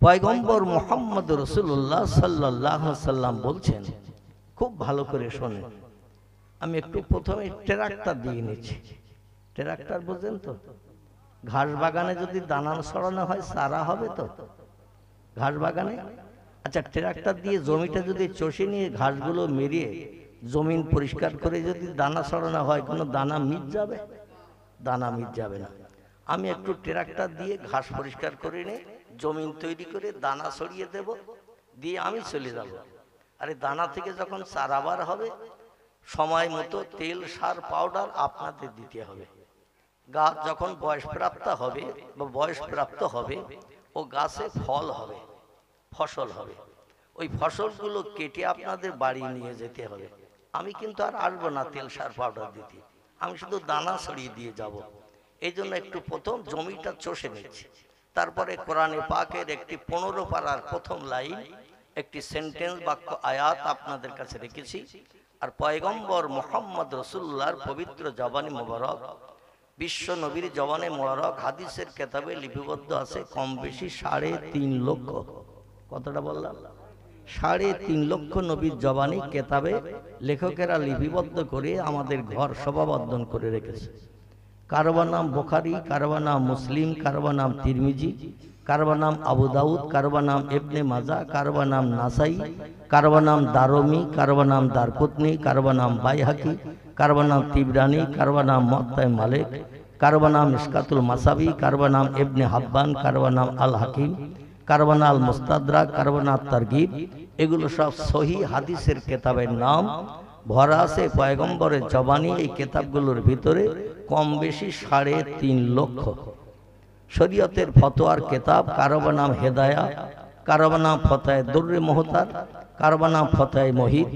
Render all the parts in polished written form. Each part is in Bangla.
পয়গম্বর মুহাম্মদ রাসূলুল্লাহ সাল্লাল্লাহু আলাইহি সাল্লাম বলছেন, খুব ভালো করে শোনেন। আমি একটু প্রথমে ট্রাক্টর দিয়ে নিচ্ছি। ট্রাক্টর বুঝেন তো? ঘাস বাগানে যদি দানা ছড়ানো হয় চারা হবে তো ঘাস বাগানে। আচ্ছা, ট্রাক্টর দিয়ে জমিটা যদি চষে নিয়ে ঘাসগুলো মেরিয়ে জমিন পরিষ্কার করে যদি দানা ছড়ানো হয়, কোনো দানা মিট যাবে? দানা মিট যাবে না। আমি একটু ট্রাক্টর দিয়ে ঘাস পরিষ্কার করে নিয়ে জমিন তৈরি করে দানা ছড়িয়ে দেব, দিয়ে আমি চলে যাব। আরে দানা থেকে যখন চারা বার হবে, সময় মতো তেল, সার, পাউডার আপনাদের দিতে হবে। গাছ যখন বয়সপ্রাপ্ত হবে বা বয়সপ্রাপ্ত হবে, ও গাছে ফল হবে, ফসল হবে। ওই ফসলগুলো কেটে আপনাদের বাড়ি নিয়ে যেতে হবে। আমি কিন্তু আর আসবো না তেল, সার, পাউডার দিতে, আমি শুধু দানা ছড়িয়ে দিয়ে যাব। এই জন্য একটু প্রথম জমিটা চষে নিচ্ছি। তারপরে কোরআনে পাকের একটি 15 পারার প্রথম লাইন, একটি সেন্টেন্স, বাক্য, আয়াত আপনাদের কাছে রেখেছি। আর পয়গম্বর মুহাম্মদ রাসূলুল্লাহর পবিত্র জবানে মোবারক, বিশ্ব নবীর জবানে মোবারক হাদিসের কেতাবে লিপিবদ্ধ আছে কম বেশি 3.5 লক্ষ। কতটা বললাম? 3.5 লক্ষ নবীর জবানে কেতাবে লেখকেরা লিপিবদ্ধ করে আমাদের ঘর শোভাবর্ধন করে রেখেছে। কারবার নাম বুখারী, কারবার নাম মুসলিম, কারবার নাম তিরমিজি, কারবার নাম আবু দাউদ, কারবার নাম ইবনে মাজা, কারবার নাম নাসাই, কারবার নাম দারমি, কারবার নাম দারকুতনি, কারবার নাম বাইহাকি, কারবার নাম তিবরানি, কারবার নাম মুআত্তা মালিক, কারবার নাম ইসকাতুল মাসাবি, কারবার নাম ইবনে হাব্বান, কারবার নাম আল হাকিম, কারবার নাম আল মুস্তাদরাক, কারবার নাম তারগিব। এগুলো সব সহি হাদিসের কেতাবের নাম, ভরা আছে পয়গম্বরের জবানি। এই কেতাবগুলোর ভিতরে কম বেশি 3.5 লক্ষ। শরীয়তের ফতোয়ার কেতাব, কারবার নাম হেদায়া, কারবার নাম ফতোয়া দুররে মুহতার, কারবার নাম ফতোয়া মহিদ,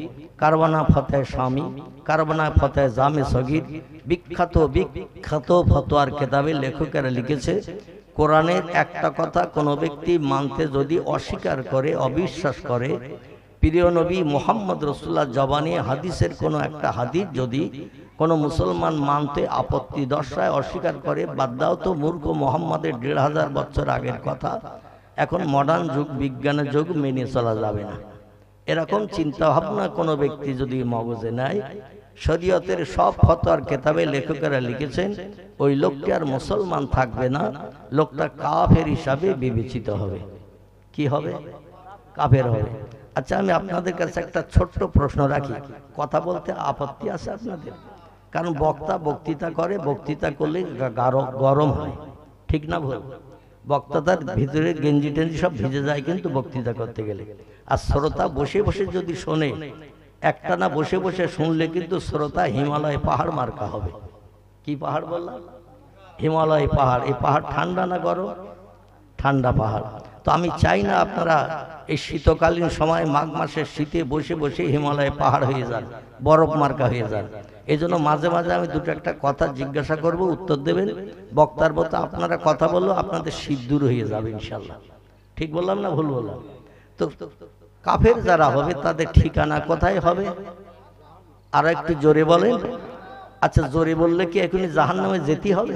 কারবার নাম ফতোয়া শামী, কারবার নাম ফতোয়া জামে সগীর। বিখ্যাত বিখ্যাত ফতোয়ার কেতাবে লেখকেরা লিখেছে, কোরআনের একটা কথা কোনো ব্যক্তি মানতে যদি অস্বীকার করে, অবিশ্বাস করে, প্রিয় নবী মুহাম্মদ রাসূলুল্লাহ জবানে হাদিসের কোনো একটা হাদিস যদি কোনো মুসলমান মানতে আপত্তি দর্শায়, অস্বীকার করে, বাদ দাও তো মূর্খ মুহাম্মাদের 1500 বছর আগের কথা, এখন মডার্ন যুগ, বিজ্ঞানের যুগ, মেনে চলা যাবে না। এরকম চিন্তা ভাবনা কোনো ব্যক্তি যদি মগজে নেয়, শরীয়তের সব ফতোয়ার কেতাবে লেখকেরা লিখেছেন ওই লোকটি আর মুসলমান থাকবে না, লোকটা কাফের হিসাবে বিবেচিত হবে। কি হবে? কাফের হবে। আচ্ছা, আমি আপনাদের কাছে একটা ছোট্ট প্রশ্ন রাখি, কথা বলতে আপত্তি আছে আপনাদের? কারণ বক্তা বক্তৃতা করে, বক্তৃতা করলে গরম হয়, ঠিক না ভুল? বক্তা তার ভিতরে গেঞ্জি টেঞ্জি সব ভিজে যায় কিন্তু বক্তৃতা করতে গেলে। আর শ্রোতা বসে বসে যদি শোনে, একটা না বসে বসে শুনলে কিন্তু শ্রোতা হিমালয় পাহাড় মার্কা হবে। কি পাহাড় বললাম? হিমালয় পাহাড়। এই পাহাড় ঠান্ডা না গরম? ঠান্ডা পাহাড়। তো আমি চাই না আপনারা এই শীতকালীন সময় মাঘ মাসের শীতে বসে বসে হিমালয় পাহাড় হয়ে যান, বরফ মার্কা হয়ে যান। এই জন্য মাঝে মাঝে আমি দুটো একটা কথা জিজ্ঞাসা করব, উত্তর দেবেন। বক্তার মতো আপনারা কথা বললো আপনাদের শীত দূর হয়ে যাবে ইনশাল্লাহ। ঠিক বললাম না ভুল বললাম? তো কাফের যারা হবে তাদের ঠিকানা কোথায় হবে? আর একটু জোরে বলেন। আচ্ছা, জোরে বললে কি এখনই জাহান্নামে যেতে হবে?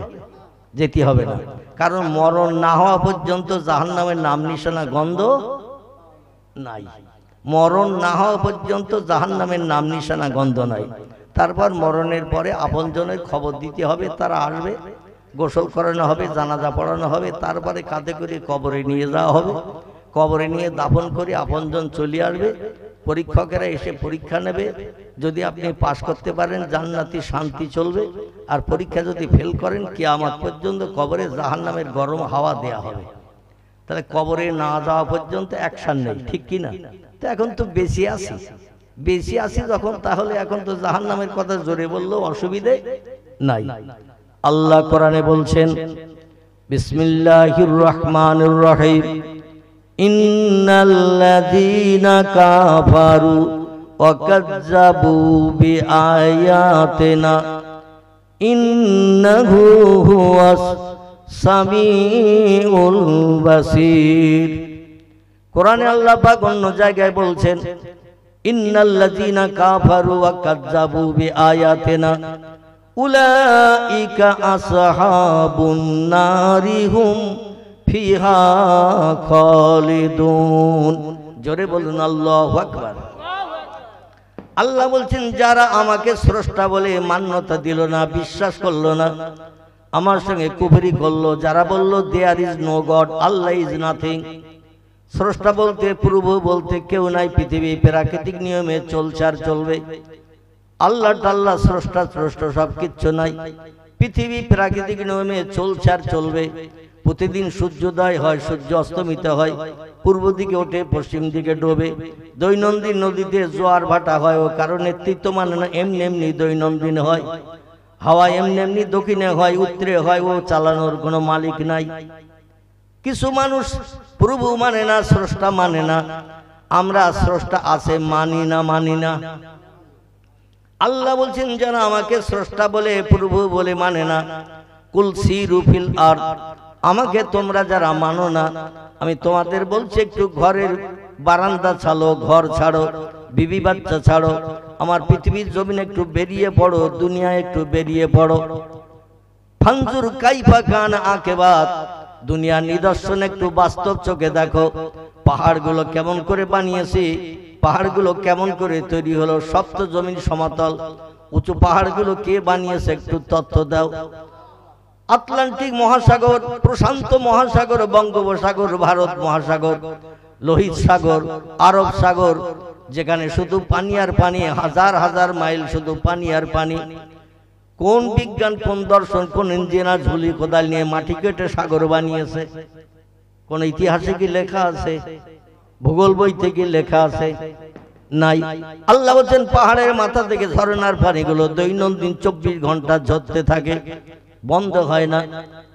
যেতে হবে না, কারণ মরণ না হওয়া পর্যন্ত জাহান্নামের নাম নিশানা গন্ধ নাই। মরণ না হওয়া পর্যন্ত জাহান্নামের নাম নিশানা গন্ধ নাই। তারপর মরণের পরে আপনজনের খবর দিতে হবে, তারা আসবে, গোসল করানো হবে, জানাজা পড়ানো হবে, তারপরে কাঁধে করে কবরে নিয়ে যাওয়া হবে। কবরে নিয়ে দাফন করে আপনজন চলে আসবে, পরীক্ষকেরা এসে পরীক্ষা নেবে। যদি আপনি পাশ করতে পারেন জান্নাতি শান্তি চলবে, আর পরীক্ষা যদি ফেল করেন কিয়ামত পর্যন্ত কবরে জাহান্নামের গরম হাওয়া দেয়া হবে। তাহলে কবরে না যাওয়া পর্যন্ত অ্যাকশন নেই, ঠিক কি না? তো এখন তো বেশি আছি যখন, তাহলে এখন তো জাহান্নামের কথা জোরে বললেও অসুবিধে নাই। আল্লাহ কোরআনে বলছেন, বিসমিল্লাহির রহমানির রহিম, ইন্নাল্লাযীনা কাফারু ওয়া কাযযাবু বিআয়াতিনা ইন্নাহু হুয়াস সামিউল বাসীর। কোরআনে আল্লাহ পাক অন্য জায়গায় বলছেন, ইন্নাল্লাযীনা কাফারু ওয়া কাযযাবু বিআয়াতিনা উলাইকা আসহাবুন নারি হুম ফিহা খালিদুন। জোরে বলুন আল্লাহু আকবার। আল্লাহ বলছেন যারা আমাকে স্রষ্টা বলে মান্যতা দিল না, বিশ্বাস করলো না, আমার সঙ্গে কুফরি করলো, যারা বলল there is no god, Allah is nothing, স্রষ্টা বলতে প্রভু বলতে কেউ নাই, পৃথিবী প্রাকৃতিক নিয়মে চলছে আর চলবে, আল্লাহ টাল্লাহ স্রষ্টা স্রষ্টা সব কিচ্ছু নাই, পৃথিবী প্রাকৃতিক নিয়মে চলছে আর চলবে, প্রতিদিন সূর্যোদয় হয়, সূর্য অস্তমিত হয়, পূর্ব দিকে ওঠে, পশ্চিম দিকে ডোবে, দৈনন্দিন নদীতে জোয়ার ভাটা হয়, ও কারণ নেতৃত্ব মানে না, এমনি এমনি দৈনন্দিন হয়, হাওয়া এমনি এমনি দক্ষিণে হয়, উত্তরে হয়, ও চালানোর কোনো মালিক নাই। কিছু মানুষ প্রভু মানে না, স্রষ্টা মানে না, আমরা স্রষ্টা আছে মানি না, মানি না। আল্লাহ বলছেন যারা আমাকে স্রষ্টা বলে প্রভু বলে মানে না, কুল সিরু ফিল আরদ, আমাকে তোমরা যারা মানো না, আমি তোমাদের বলছি একটু ঘরের বারান্দা ছাড়ো, ঘর ছাড়ো, বিবি বাচ্চা ছাড়ো, আমার পৃথিবীর জমিনে একটু বেরিয়ে পড়ো, দুনিয়ায় একটু বেরিয়ে পড়ো, ফানজুর কাইফা কান আকিবাত, দুনিয়ার নিদর্শন একটু বাস্তব চোখে দেখো, পাহাড়গুলো কেমন করে বানিয়েছি, পাহাড়গুলো কেমন করে তৈরি হলো, সপ্ত জমিন সমতল, উঁচু পাহাড়গুলো কে বানিয়েছে একটু তথ্য দাও। আটলান্টিক মহাসাগর, প্রশান্ত মহাসাগর, বঙ্গোপসাগর, ভারত মহাসাগর, লোহিত সাগর, আরব সাগর, যেখানে শুধু পানি আর পানি, হাজার হাজার মাইল শুধু পানি আর পানি, কোন বিজ্ঞান, কোন দর্শন, কোন ইঞ্জিনিয়ার ঝুলি কোদাল নিয়ে মাটি কেটে সাগর বানিয়েছে? কোন ইতিহাসে কি লেখা আছে? ভূগোল বইতে কি লেখা আছে? নাই। আল্লাহ বলছেন পাহাড়ের মাথা থেকে ঝরনার পানিগুলো দৈনন্দিন 24 ঘন্টা ঝরতে থাকে, বন্ধ হয় না।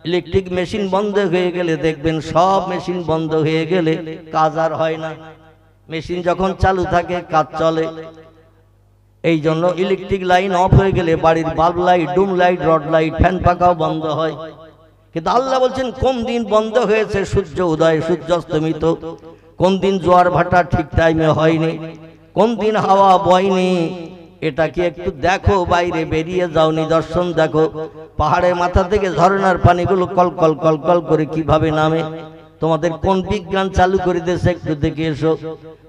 ইলেকট্রিক মেশিন বন্ধ হয়ে গেলে দেখবেন, সব মেশিন বন্ধ হয়ে গেলে কাজ আর হয় না, মেশিন যখন চালু থাকে কাজ চলে। এই জন্য ইলেকট্রিক লাইন অফ হয়ে গেলে বাড়ির বাল্ব লাইট, ডুম লাইট, রড লাইট, ফ্যান পাখাও বন্ধ হয়। কিন্তু আল্লাহ বলছেন কোন দিন বন্ধ হয়েছে? সূর্য উদয়, সূর্য অস্তমিত, কোন দিন জোয়ার ভাটা ঠিক টাইমে হয়নি, কোন দিন হাওয়া বয়নি, এটা কি একটু দেখো, বাইরে বেরিয়ে যাও, নিদর্শন দেখো, পাহাড়ের মাথা থেকে ঝরনার পানিগুলো কলকল কলকল করে কিভাবে নামে, তোমাদের কোন বিজ্ঞান চালু করে দিয়েছে একটু দেখে এসো,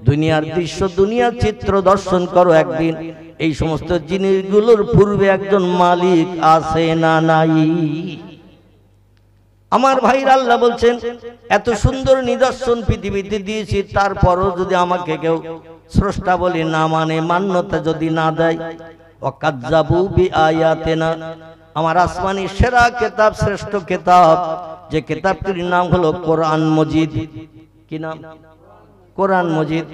দুনিয়ার দৃশ্য, দুনিয়ার চিত্র দর্শন করো একদিন। এই সমস্ত জিনিসগুলোর পূর্বে একজন মালিক আছে না নাই? আমার ভাইরা, আল্লাহ বলছেন এত সুন্দর নিদর্শন পৃথিবীতে দিয়েছি, তারপরও যদি আমাকে কেউ স্রষ্টা বলে না মানে, মান্যতা যদি না দেয়, ওয়াকাজ্জাবু বিআয়াতিনা, আমার আসমানি সেরা কিতাব, শ্রেষ্ঠ কিতাব, যে কিতাবটির নাম হলো কোরআন মজিদ। কি নাম? কোরআন মজিদ।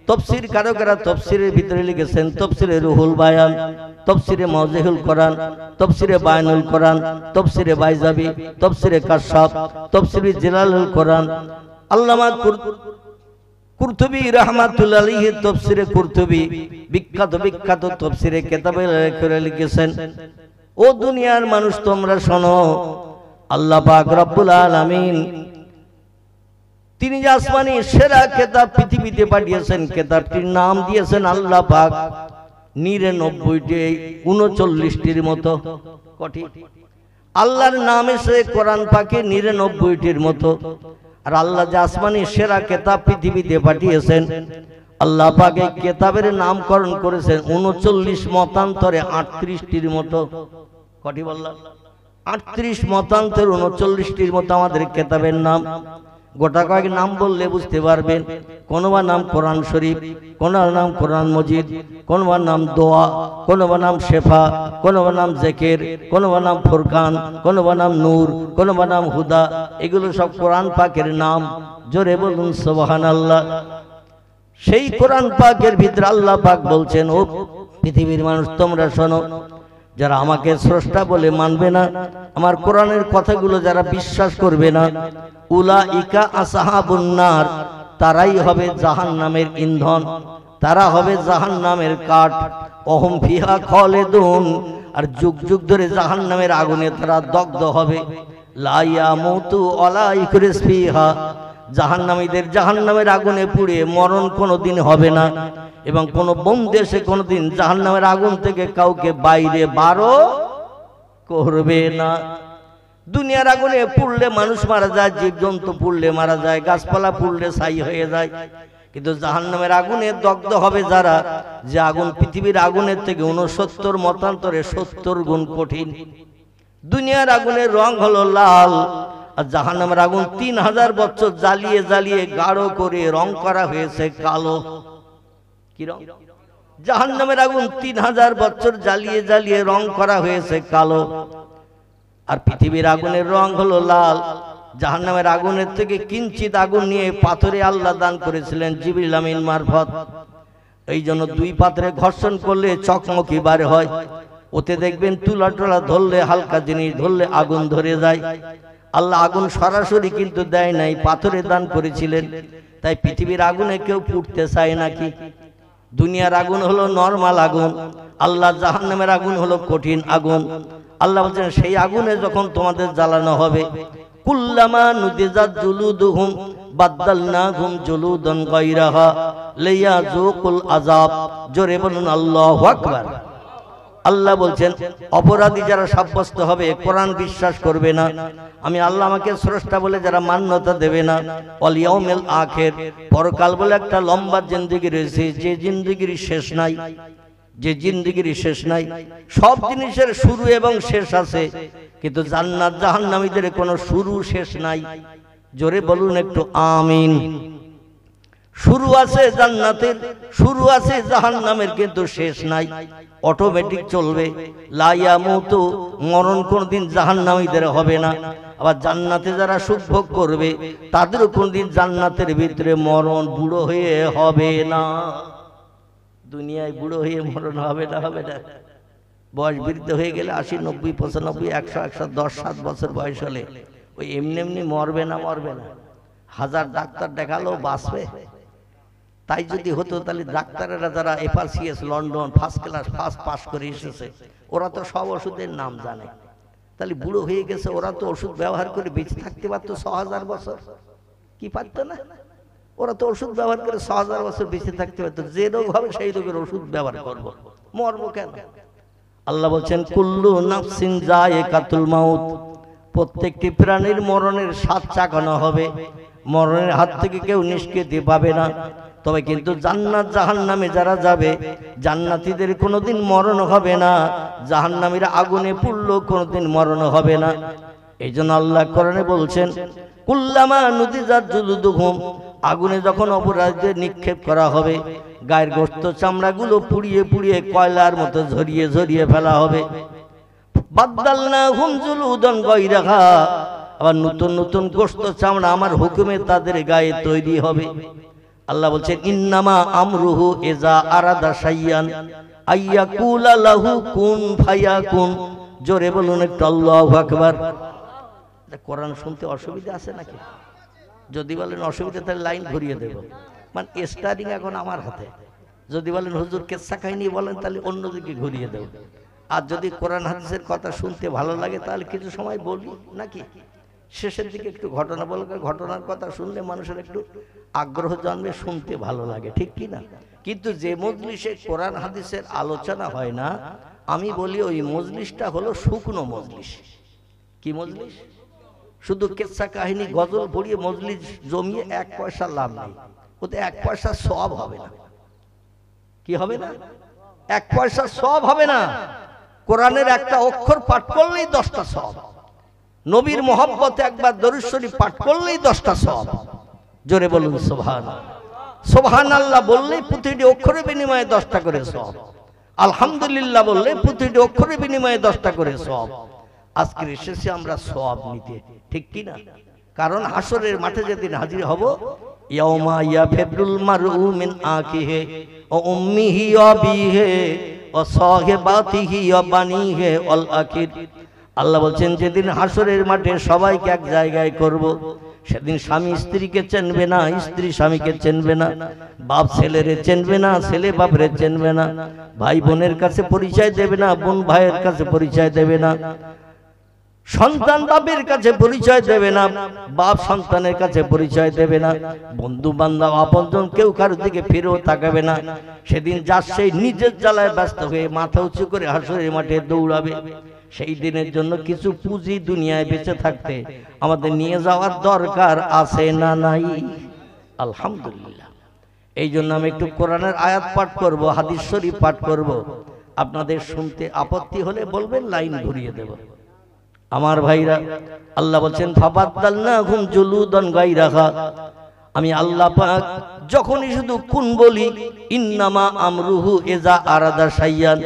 তফসির কারকেরা তফসিরের ভিতরে লিখেছেন তফসিরে রুহুল বায়ান, তফসিরে মাওজিহুল কোরআন, তফসিরে বায়ানুল কোরআন, তফসিরে বাইজাবি, তফসিরে কাশফ, তফসিরে জিলালুল কোরআন। আল্লামা কুরতুবী রাহমাতুল্লাহি আলাইহি তফসিরে কুরতুবী, বিখ্যাত বিখ্যাত তফসিরে কিতাবে লিখেছেন, ও দুনিয়ার মানুষ তোমরা শোনো, আল্লাহ পাক রব্বুল আলামিন তিনি যে আসমানি সেরা কিতাব পৃথিবীতে পাঠিয়েছেন, কিতাবটির নাম দিয়েছেন আল্লাহ পাক 99টি, 39টির মতো। কটি? আল্লাহর নাম এসে কোরআন পাকে 99টির মতো। আর আল্লাহ যে আসমানি সেরা কিতাব পৃথিবীতে পাঠিয়েছেন, আল্লাহ পাক এই কিতাবের নামকরণ করেছেন 39 মতান্তরে 38টির মতো। কটি বললাম? 38 মতান্তর 39টির মতো আমাদের কিতাবের নাম। গোটা কয়েক নাম বললে বুঝতে পারবেন। কোনোবার নাম কোরআন শরীফ, কোনোবার নাম কোরআন মজিদ, কোনোবার নাম দোয়া, কোনোবার নাম শেফা, কোনোবার নাম জেকের, কোনোবার নাম ফুরকান, কোনোবার নাম নূর, কোনোবার নাম হুদা। এগুলো সব কোরআন পাকের নাম। জোরে বলুন সুবহানাল্লাহ। সেই কোরআন পাকের ভিতরে আল্লাহ পাক বলছেন, ও পৃথিবীর মানুষ তোমরা শোনো, যারা আমাকে স্রষ্টা বলে মানবে না, আমার কোরআনের কথাগুলো যারা বিশ্বাস করবে না, উলাইকা আসহাবুন নার, তারাই হবে জাহান্নামের ইন্ধন, তারা হবে জাহান্নামের কাঠ। অহম ফিহা খালিদুন, আর যুগ যুগ ধরে জাহান্নামের আগুনে তারা দগ্ধ হবে। লা ইয়ামুতু ওয়ালা ইয়াখরিস ফিহা, জাহান্নামীদের জাহান্নামের আগুনে পুড়ে মরণ কোনোদিন হবে না, এবং কোন বন্দী এসে কোনোদিন জাহান্নামের আগুন থেকে কাউকে বাইরে বারো করবে না। দুনিয়ার আগুনে পুড়লে মানুষ মারা যায়, জীবজন্তু পুড়লে মারা যায়, গাছপালা পুড়লে ছাই হয়ে যায়। কিন্তু জাহান্নামের আগুনে দগ্ধ হবে যারা, যে আগুন পৃথিবীর আগুনের থেকে 69 মতান্তরে 70 গুণ কঠিন। দুনিয়ার আগুনের রং হলো লাল, আর জাহান্নামের আগুন 3000 বছর জ্বালিয়ে জ্বালিয়ে গাঢ় করে রং করা হয়েছে কালো। কি রং? জাহান্নামের আগুন 3000 বছর জ্বালিয়ে জ্বালিয়ে রং করা হয়েছে কালো। আর পৃথিবীর আগুনের রং হলো লাল। জাহান্নামের আগুনের থেকে কিঞ্চিত আগুন নিয়ে পাথরে আল্লাহ দান করেছিলেন জিবরিল আমিন মারফত। এই জন্য দুই পাত্রে ঘর্ষণ করলে চকমকি বার হয়। ওতে দেখবেন তুলা টোলা ধরলে, হালকা জিনিস ধরলে আগুন ধরে যায়। আল্লাহ আগুন সরাসরি কিন্তু দেয় নাই, পাথরে দান করেছিলেন। তাই পৃথিবীর আগুনে কেউ পুড়তে চায় নাকি? দুনিয়ার আগুন হলো নরমাল আগুন, আল্লাহ জাহান্নামের আগুন হলো কঠিন আগুন। আল্লাহ বলছেন সেই আগুনে যখন তোমাদের জ্বালানো হবে, কুল্লামা নুদিজাত জুলুদুহুম বাদদালনাহুম জুলুদান গায়রাহা লিয়াযুকুল আযাব। জোরে বলুন আল্লাহু আকবার। আল্লাহ বলছেন অপরাধী যারা সাব্যস্ত হবে, কোরআন বিশ্বাস করবে না, আমি আল্লাহ আমাকে স্রষ্টা বলে যারা মান্যতা দেবে না, ওয়াল ইয়াউমিল আখির, পরকাল বলে একটা লম্বা জিন্দেগি রয়েছে, যে জিন্দেগির শেষ নাই, যে জিন্দেগির শেষ নাই। সব জিনিসের শুরু এবং শেষ আছে, কিন্তু জান্নাত জাহান্নামীদের কোনো শুরু শেষ নাই। জোরে বলুন একটু আমিন। শুরু আছে জান্নাতের, শুরু আছে জাহান্নামের, কিন্তু শেষ নাই, অটোমেটিক চলবে। লা ইয়ামুতু, মরণ কোনদিন জাহান্নামীদের হবে না। আবার জান্নাতে যারা সুখ ভোগ করবে তাদেরও কোনদিন জান্নাতের ভিতরে মরণ বুড়ো হয়ে হবে না। দুনিয়ায় বুড়ো হয়ে মরণ হবে না, হবে না। বয়স বৃদ্ধ হয়ে গেলে 80, 90, 95, 100, 110, 7 বছর বয়স হলে ওই এমনি এমনি মরবে না, মরবে না। হাজার ডাক্তার দেখালো বাঁচবে। তাই যদি হতো তাহলে ডাক্তারেরা যারা FRCS London first class first pass করে এসেছে, ওরা তো সব ওষুধের নাম জানে। তাহলে বুড়ো হয়ে গেছে, ওরা তো ওষুধ ব্যবহার করে বেঁচে থাকতে পারতো 6000 বছর, কি পারতো না? ওরা তো ওষুধ ব্যবহার করে 6000 বছর বেঁচে থাকতে পারতো। যে রোগ হবে সেই রোগের ওষুধ ব্যবহার করবো, মরবো কেন? আল্লাহ বলছেন কুল্লু নাফসিন যায়িকাতুল মাউত, প্রত্যেকটি প্রাণীর মরণের স্বাদ চাখানো হবে। মরণের হাত থেকে কেউ নিষ্কৃতি পাবে না। তবে কিন্তু জান্নাত জাহান্নামে যারা যাবে, জান্নাতীদের কোনোদিন মরণ হবে না, জাহান্নামীরা আগুনে পুড়লেও কোনোদিন মরণ হবে না। এই জন্য আল্লাহ কোরআনে বলছেন কুল্লামা নুদিজাত জুলুদুহুম, আগুনে যখন অপরাধীদের নিক্ষেপ করা হবে, গায়ের গোশত চামড়াগুলো পুড়িয়ে পুড়িয়ে কয়লার মতো ঝরিয়ে ঝরিয়ে ফেলা হবে। বাদদালনাহুম জুলুদান গায়রাহা, আবার নতুন নতুন গোশত চামড়া আমার হুকুমে তাদের গায়ে তৈরি হবে। আল্লাহ বলছেন ইন্নামা আমরুহু ইজা আরাদা শাইয়ান আইয়াকুলা লাহু কুন ফায়াকুন। জোরে বলুন একটু আল্লাহু আকবার। কোরআন শুনতে অসুবিধা আছে নাকি? যদি বলেন অসুবিধা তাহলে লাইন ঘুরিয়ে দেব। মানে স্টার্টিং এখন আমার হাতে। যদি বলেন হুজুর কেচ্ছা কাহিনী বলেন তাহলে অন্যদিকে ঘুরিয়ে দেব। আর যদি কোরআন হাদিসের কথা শুনতে ভালো লাগে তাহলে কিছু সময় বলি নাকি, শেষের দিকে একটু ঘটনা বলবে। ঘটনার কথা শুনলে মানুষের একটু আগ্রহ জন্মে, শুনতে ভালো লাগে, ঠিক কি না? কিন্তু যে মজলিসে কোরআন হাদিসের আলোচনা হয় না, আমি বলি ওই মজলিসটা হলো শুকনো মজলিস। কি মজলিস? শুধু কেচ্ছা কাহিনী গজল পড়িয়ে মজলিস জমিয়ে 1 পয়সা লাভ নেই, ওতে 1 পয়সা সওয়াব হবে না। কি হবে না? 1 পয়সা সওয়াব হবে না। কোরআনের একটা অক্ষর পাঠ করলেই 10টা সওয়াব। নবীর মহব্বতে একবার দরুদ শরীফ পাঠ করলেই 10টা সওয়াব। জোরে বলুন সুবহানাল্লাহ। সুবহানাল্লাহ বললেই প্রতিটি অক্ষরের বিনিময়ে 10টা করে সওয়াব। আলহামদুলিল্লাহ বললে প্রতিটি অক্ষরের বিনিময়ে 10টা করে সওয়াব। আজকে এসেছি আমরা সওয়াব নিতে, ঠিক কি না? কারণ হাসরের মাঠে যেদিন হাজির হব, ইয়াউমা ইয়াফিরুল মারউ মিন আখিহি ওয়া উম্মিহি ওয়া আবিহি ওয়া সাহিবাতিহি ওয়া বানিহি ওয়াল আখির। আল্লাহ বলছেন যেদিন হাসরের মাঠে সবাইকে এক জায়গায় করব, সেদিন স্বামী স্ত্রীকে চিনবে না, স্ত্রী স্বামীকে চিনবে না, বাপ ছেলেরে চিনবে না, ছেলে বাপরে চিনবে না, ভাই বোনের কাছে পরিচয় দেবে না, বোন ভাইয়ের কাছে পরিচয় দেবে না, সন্তান বাপের কাছে পরিচয় দেবে না, বাপ সন্তানের কাছে পরিচয় দেবে না, বন্ধু বান্ধব আপনজন কেউ কারোর দিকে ফিরেও তাকাবে না। সেদিন যার সেই নিজের জ্বালায় ব্যস্ত হয়ে মাথা উঁচু করে হাসরের মাঠে দৌড়াবে। সেই দিনের জন্য কিছু পুঁজি দুনিয়ায় বেঁচে থাকতে আমাদের নিয়ে যাওয়ার দরকার আছে না নাই? আলহামদুলিল্লাহ। এই জন্য আমি একটু কোরআনের আয়াত পাঠ করব, হাদিস শরীফ পাঠ করব। আপনাদের শুনতে আপত্তি হলে বলবেন, লাইন ঘুরিয়ে দেব। আমার ভাইরা, আল্লাহ বলছেন ফাবাদদালনাহুম জুলুদান গায়রাহা। আমি আল্লাহ পাক যখনই শুধু কোন বলি, ইন্নামা আমরুহু ইজা আরাদা শাইয়ান,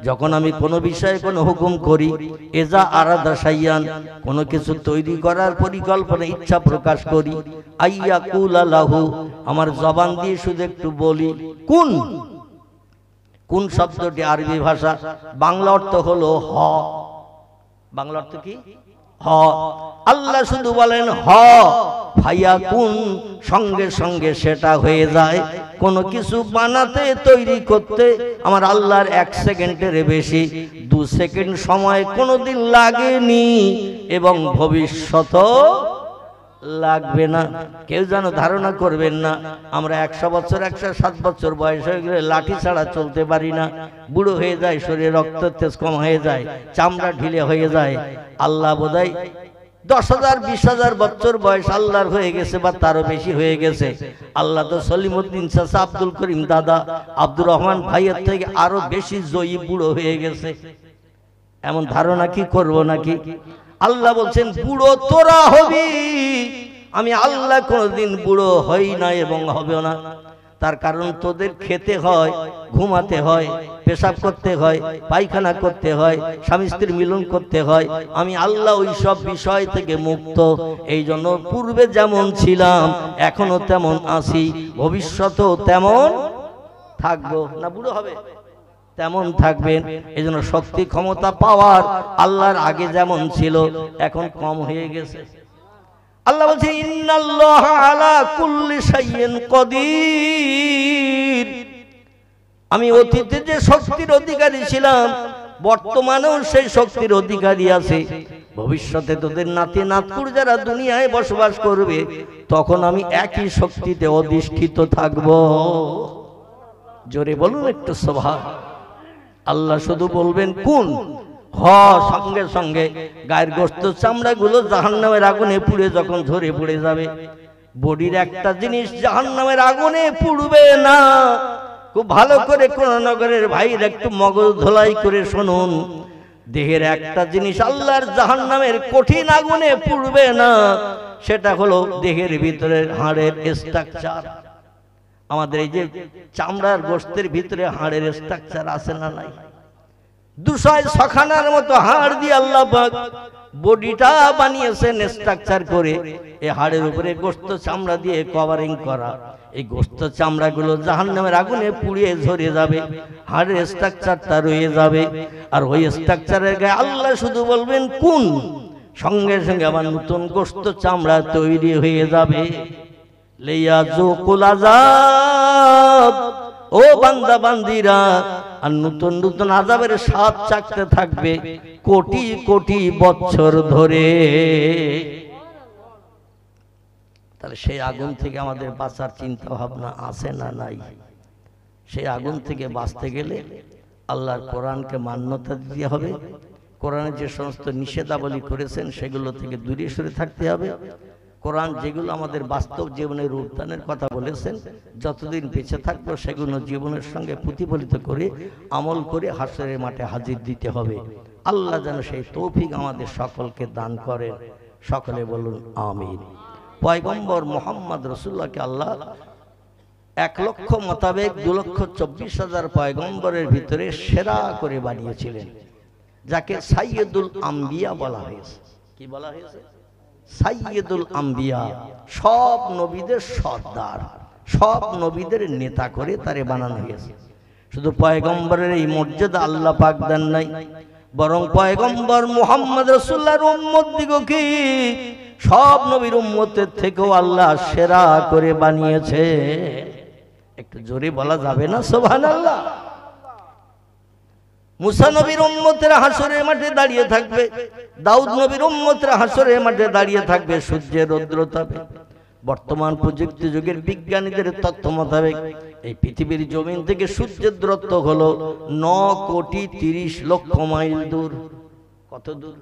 যখন আমি কোনো বিষয়ে কোনো হুকুম করি, ইজা আরাদা শাইয়ান, কোনো কিছু তৈরি করার পরিকল্পনা ইচ্ছা প্রকাশ করি, আইয়াকুলা লাহু, আমার জবান দিয়ে শুধু একটু বলি কুন। কোন শব্দটি আরবি ভাষা, বাংলা অর্থ হলো হ। বাংলা অর্থ কি? হ। আল্লাহ শুধু বলেন হ, ফায়াকুন, সঙ্গে সঙ্গে সেটা হয়ে যায়। কোনো কিছু বানাতে তৈরি করতে আমার আল্লাহর 1 সেকেন্ডের বেশি 2 সেকেন্ড সময় কোনোদিন লাগেনি এবং ভবিষ্যতেও লাগবে না। কেউ যেন ধারণা করবেন না আমরা 100 বছর 107 বছর বয়স হয়ে গেলে লাঠি ছাড়া চলতে পারি না, বুড়ো হয়ে যায়, শরীরে রক্ত তেজ কম হয়ে যায়, চামড়া ঢিলে হয়ে যায়। আল্লাহ বোধহয় 10,000 20,000 বছর বয়স আল্লাহর হয়ে গেছে বা তারও বেশি হয়ে গেছে। আল্লাহ তো সলিমউদ্দিন চাচা, আব্দুল করিম দাদা, আব্দুর রহমান ভাইয়ের থেকে আরো বেশি জয়ী বুড়ো হয়ে গেছে। এমন ধারণা কি করব নাকি? আল্লাহ বলছেন বুড়ো তোরা হবি, আমি আল্লাহ কোনদিন বুড়ো হই না এবং হবে না। তার কারণ তোদের খেতে হয়, ঘুমাতে হয়, পেশাব করতে হয়, পায়খানা করতে হয়, স্বামী স্ত্রীর মিলন করতে হয়। আমি আল্লাহ ওই সব বিষয় থেকে মুক্ত। এই জন্য পূর্বে যেমন ছিলাম এখনো তেমন আছি, ভবিষ্যতেও তেমন থাকবো। না বুড়ো হবে, তেমন থাকবেন। এই জন্য শক্তি ক্ষমতা পাওয়ার আল্লাহর আগে যেমন ছিল এখন কম হয়ে গেছে। আল্লাহ বলছে ইন্নাল্লাহা আলা কুল্লি শাইইন কাদির। আমি অতীতে যে শক্তির অধিকারী ছিলাম বর্তমানেও সেই শক্তির অধিকারী আছে। ভবিষ্যতে তোদের নাতি নাতকুর যারা দুনিয়ায় বসবাস করবে তখন আমি একই শক্তিতে অধিষ্ঠিত থাকব। জোরে বলুন একটু সুবহান। আল্লাহ শুধু বলবেন কোন, হ, সঙ্গে সঙ্গে গায়ের গোশত চামড়া গুলো জাহান্নামের আগুনে পুড়ে যখন ঝরে পড়ে যাবে। বডির একটা জিনিস জাহান্নামের আগুনে পুড়বে না। খুব ভালো করে কোরআনগরের ভাইরা একটু মগজ ধোলাই করে শুনুন। দেহের একটা জিনিস আল্লাহর জাহান্নামের কঠিন আগুনে পুড়বে না, সেটা হলো দেহের ভিতরের হাড়ের স্ট্রাকচার। আমাদের এই যে চামড়ার গোশতের ভিতরে হাড়ের স্ট্রাকচার আছে না নাই? 200 খানার মতো হাড় দিয়ে আল্লাহ পাক বডিটা বানিয়েছেন স্ট্রাকচার করে। এই হাড়ের উপরে গোশত চামড়া দিয়ে কভারিং করা। এই গোশত চামড়াগুলো জাহান্নামের আগুনে পুড়িয়ে ঝরে যাবে, হাড়ের স্ট্রাকচারটা রয়ে যাবে। আর ওই স্ট্রাকচারের গায়ে আল্লাহ শুধু বলবেন কোন, সঙ্গে সঙ্গে আবার নতুন গোশত চামড়া তৈরি হয়ে যাবে। লিয়াযুকুল আযাব, ও বান্দা বান্দিরা, আর নতুন নতুন আযাবের স্বাদ চাখতে থাকবে কোটি কোটি বছর ধরে। তাহলে সেই আগুন থেকে আমাদের বাঁচার চিন্তা ভাবনা আছে না নাই? সেই আগুন থেকে বাঁচতে গেলে আল্লাহর কোরআনকে মান্যতা দিতে হবে। কোরআনে যে সমস্ত নিষেধাবলী করেছেন সেগুলো থেকে দূরে সরে থাকতে হবে। কোরআন যেগুলো আমাদের বাস্তব জীবনের রূপদানের কথা বলেছেন, যতদিন বেঁচে থাকবো সেগুলো জীবনের সঙ্গে প্রতিফলিত করে আমল করে হাসরের মাঠে হাজির দিতে হবে। আল্লাহ যেন সেই তৌফিক আমাদের সকলকে দান করেন। সকলে বলুন আমিন। পয়গম্বর মুহাম্মদ রাসূলুল্লাহকে আল্লাহ 1 লক্ষ মোতাবেক 2,24,000 পয়গম্বরের ভিতরে সেরা করে বানিয়েছিলেন, যাকে সাইয়্যিদুল আম্বিয়া বলা হয়েছে। কি বলা হয়েছে? সাইয়্যিদুল আম্বিয়া। সব নবীদের সর্দার, সব নবীদের নেতা করে তারে বানানো হয়েছে। শুধু পয়গম্বরের এই মর্যাদা আল্লাহ পাক দেন নাই, বরং পয়গম্বর মুহাম্মদ রাসূলুল্লাহর উম্মত দিগকে সব নবীর উম্মতের থেকেও আল্লাহ সেরা করে বানিয়েছে। একটু জোরে বলা যাবে না সুবহানাল্লাহ? মুসা নবীর উম্মতেরা হাসরের মাঠে দাঁড়িয়ে থাকবে, দাউদ নবীর উম্মতেরা হাসরের মাঠে দাঁড়িয়ে থাকবে সূর্যের রৌদ্রতাপে। বর্তমান প্রযুক্তি যুগের বিজ্ঞানীদের তথ্য মোতাবেক এই পৃথিবীর জমিন থেকে সূর্যের দূরত্ব হলো 9,30,00,000 মাইল দূর। কত দূর?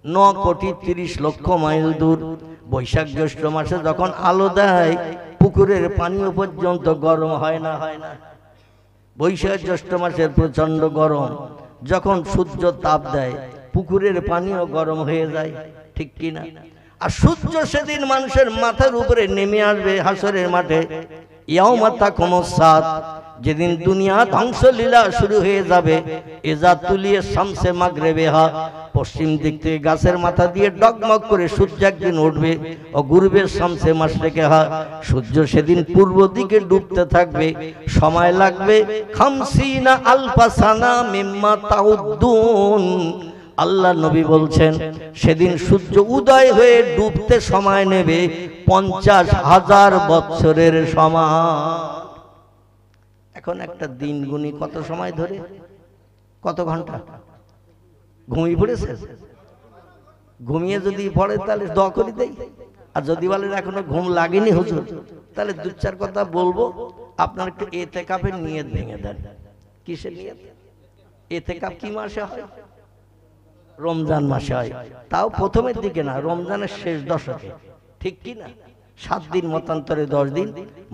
9,30,00,000 মাইল দূর। বৈশাখ জ্যৈষ্ঠ মাসে যখন আলো দেয় পুকুরের পানিও পর্যন্ত গরম হয় না, হয় না? বৈশাখ জ্যৈষ্ঠ মাসের প্রচন্ড গরম, যখন সূর্য তাপ দেয় পুকুরের পানিও গরম হয়ে যায়, ঠিক কিনা? আর সূর্য সেদিন মানুষের মাথার উপরে নেমে আসবে হাসরের মাঠে। ইয়াউমা তাকুমুস সাত, যেদিন দুনিয়া ধ্বংসলীলা শুরু হয়ে যাবে। এজা তুলিয়ে শামসে মাগরিবিহা, পশ্চিম দিক থেকে গাছের মাথা দিয়ে ডগমগ করে সূর্য একদিন উঠবে। ও গুরুবের শামসে মাশরিকিহা, সূর্য সেদিন পূর্ব দিকে ডুবতে থাকবে। সময় লাগবে 50 আলফা সানা মিম্মা তাউদ্দুন। আল্লাহ নবী বলছেন সেদিন সূর্য উদয় হয়ে ডুবতে সময় নেবে 50,000 বছরের সমান। এখন একটা দিন গুনি কত সময় ধরে, কত ঘন্টা? ঘুমিয়ে পড়েছে? ঘুমিয়ে যদি পড়ে তাহলে দোয়া করে দেই। আর যদি বলেন এখনো ঘুম লাগেনি হুজুর, তাহলে দু চার কথা বলবো। আপনার একটু ইতিকাফের নিয়ত ভেঙে দেন। কিসের নিয়ত? ইতিকাফ কি মাসে হয়? রমজান মাসে হয়, তাও প্রথমের দিকে না, রমজানের শেষ দশকে, ঠিক কি না? 7 দিন মতান্তরে 10 দিন